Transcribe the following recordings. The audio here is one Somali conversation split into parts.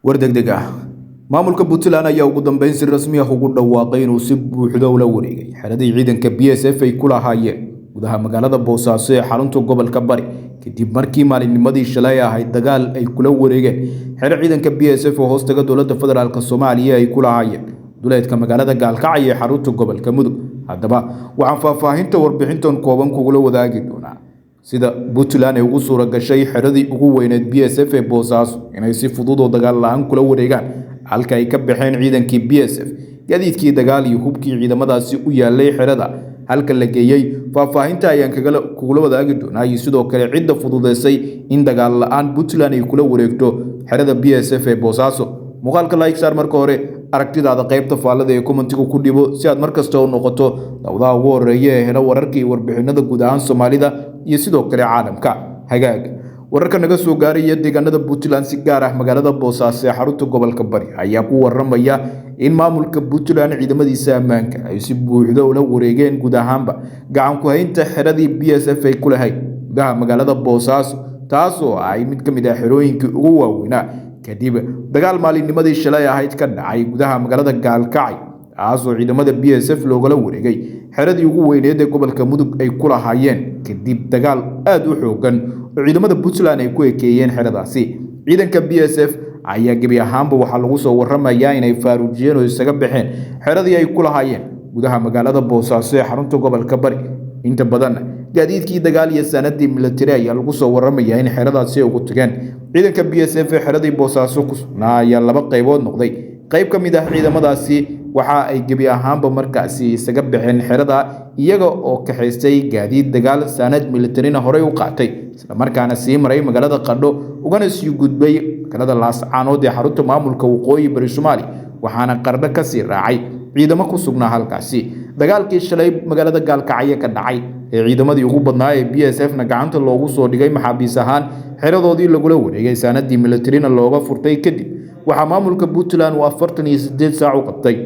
wardegdeg ah maamulka Puntland ayaa ugu dambeyn si rasmi ah ugu dhawaaqay inuu si buuxda ula wareegay xeradii ciidanka BSF ay ku lahaayeen gudaha magaalada Boosaaso ee xarunta gobolka Bari kadib markii maalinnimadii shalay ahayd dagaal ay kula wareegeen xero ciidanka BSF oo hoostaga dowladda federaalka Soomaaliya ay ku lahaayeen duleedka magaalada Gaalkacyo ee xarunta gobolka Mudug. haddaba waxaan faahfaahinta warbixintan kooban kugula wadaagi doonaa sida Puntland ay ugu suura gashay xeradii ugu weyneed BSF ee Boosaaso inay si fudud oo dagaal la'aan kula wareegaan halka ay ka baxeen ciidankii BSF gaadiidkii dagaal iyo hubkii ciidamadaasi u yaalay xerada halka la geeyay. faahfaahinta ayaan kugula wadaagi doonaa iyo sidoo kale cidda fududeysay in dagaal la'aan Puntland ay kula wareegto xerada BSF ee Boosaaso. muuqaalka like saar marka hore aragtidaada qaybta faallada ee commentiga ku dhibo si aad markasta u noqoto dawadaha ugu horeeya ee hela wararka iyo warbixinada guud ahaan Soomaalida iyo sidoo kale caalamka. hagaag wararka naga soo gaaraya deegaanada Puntland si gaar ah magaalada Boosaaso ee xarunta gobolka Bari ayaa ku waramaya in maamulka Puntland ciidamadiisa ammaanka ay si buuxda ula wareegeen guud ahaanba gacan ku haynta xeradii BSF ay ku lahayd gudaha magaalada Boosaaso taasoo ay mid ka mid ah xerooyinkii ugu waaweynaa kadib dagaal maalinnimadii shalay ahayd ka dhacay gudaha magaalada Gaalkacyo taasoo ciidamada BSF loogala wareegay xeradii ugu weyneed ee gobolka Mudug ay ku lahaayeen kadib dagaal aad u xoogan oo ciidamada Puntland ay ku ekeeyeen xeradaasi. ciidanka BSF ayaa gebi ahaanba waxaa lagu soo waramayaa inay faaruujiyeen oo isaga baxeen xeradii ay ku lahaayeen gudaha magaalada Boosaaso ee xarunta gobolka Bari. inta badan gaadiidkii dagaal iyo sanadii military ayaa lagu soo waramayaa in xeradaasi ugu tageen ciidanka BSF ee xeradii Boosaaso ku sugnaa ayaa laba qaybood noqday. qayb ka mid ah ciidamadaasi waxa ay gebi ahaanba markaasi isaga baxeen xerada iyaga oo ka xeystay gaadiid dagaal sanad military-na hore u qaatay isla markaana sii maray magaalada Qardho ugana sii gudbay magaalada Laascaanood ee xarunta maamulka Waqooyi Bari Soomaaliya waxaana Qardho ka sii raacay ciidamo ku sugnaa halkaasi. dagaalkii shalay magaalada Gaalkacyo ka dhacay ee ciidamadii ugu badnaa ee BSF-na gacanta loogu soo dhigay maxaabiis ahaan xeradoodii lagula wareegay sanadii military-na looga furtay kadib waxaa maamulka Puntland uu 48 saac u qabtay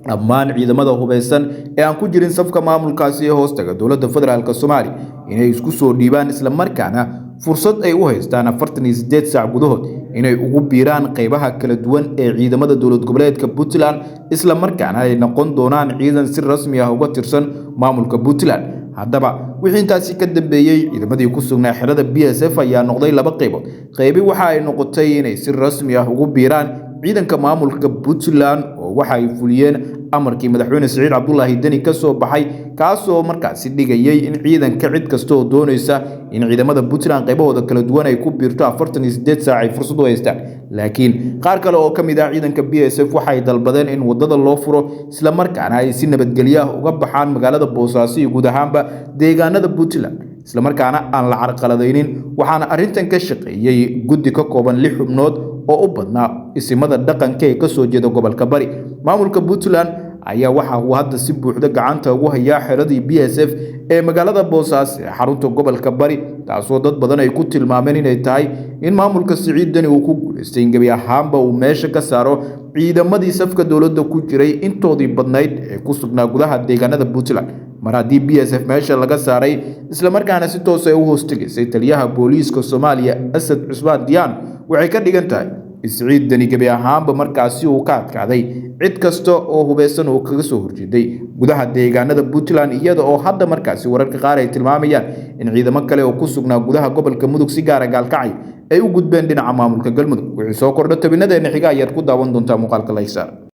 dhammaan ciidamada hubeysan ee aan ku jirin safka maamulkaasi ee hoostaga dowladda federaalka Soomaaliya inay isku soo dhiibaan isla markaana fursad ay u haystaan 48 saac gudahood inay ugu biiraan qaybaha kala duwan ee ciidamada dowlad goboleedka Puntland isla markaana ay noqon doonaan ciidan si rasmi ah uga tirsan maamulka Puntland. haddaba wixii intaasi ka dambeeyay ciidamadii ku sugnaa xerada BSF ayaa noqday laba qaybood. qaybi waxa ay noqotay inay si rasmi ah ugu biiraan ciidanka maamulka Puntland oo waxa ay fuliyeen amarkii madaxweyne Siciid Cabdullaahi Deni ka soo baxay kaasoo markaasi dhigayay in ciidanka cid kasta oo doonaysa in ciidamada Puntland qaybahooda kala duwan ay ku biirto 48 saac ay fursad u haystaan. laakiin qaar kale oo ka mid ah ciidanka BSF waxay dalbadeen in wadada loo furo isla markaana ay si nabadgelyo ah uga baxaan magaalada Boosaaso iyo guud ahaanba deegaanada Puntland isla markaana aan la carqaladeynin. waxaana arrintan ka shaqeeyay guddi ka kooban 6 xubnood oo u badnaa isimada dhaqanka ee ka soo jeeda gobolka Bari. maamulka Puntland ayaa waxa uu hadda si buuxda gacanta ugu hayaa xeradii BSF ee magaalada Boosaaso ee xarunta gobolka Bari taasoo dad badan ay ku tilmaameen inay tahay in maamulka Siciid Deni uu ku guuleystay in gebi ahaanba uu meesha ka saaro ciidamadii safka dowladda ku jiray intoodii badnayd ee ku sugnaa gudaha deegaanada Puntland. mar haddii BSF meesha laga saaray isla markaana si toos ah u hoostegaysay taliyaha booliiska Soomaaliya Asad Cusmaan Diyaan waxay ka dhigan tahay Siciid Deni gebi ahaanba markaasi uu ka adkaaday cid kasta oo hubeysan oo kaga soo horjeeday gudaha deegaanada Puntland iyada oo hadda markaasi wararka qaar ay tilmaamayaan in ciidamo kale oo ku sugnaa gudaha gobolka Mudug si gaar ah Gaalkacyo ay u gudbeen dhinaca maamulka Galmudug. wixii soo kordha tabinadeena xiga ayaad ku daawan doontaa muuqaalka like saar.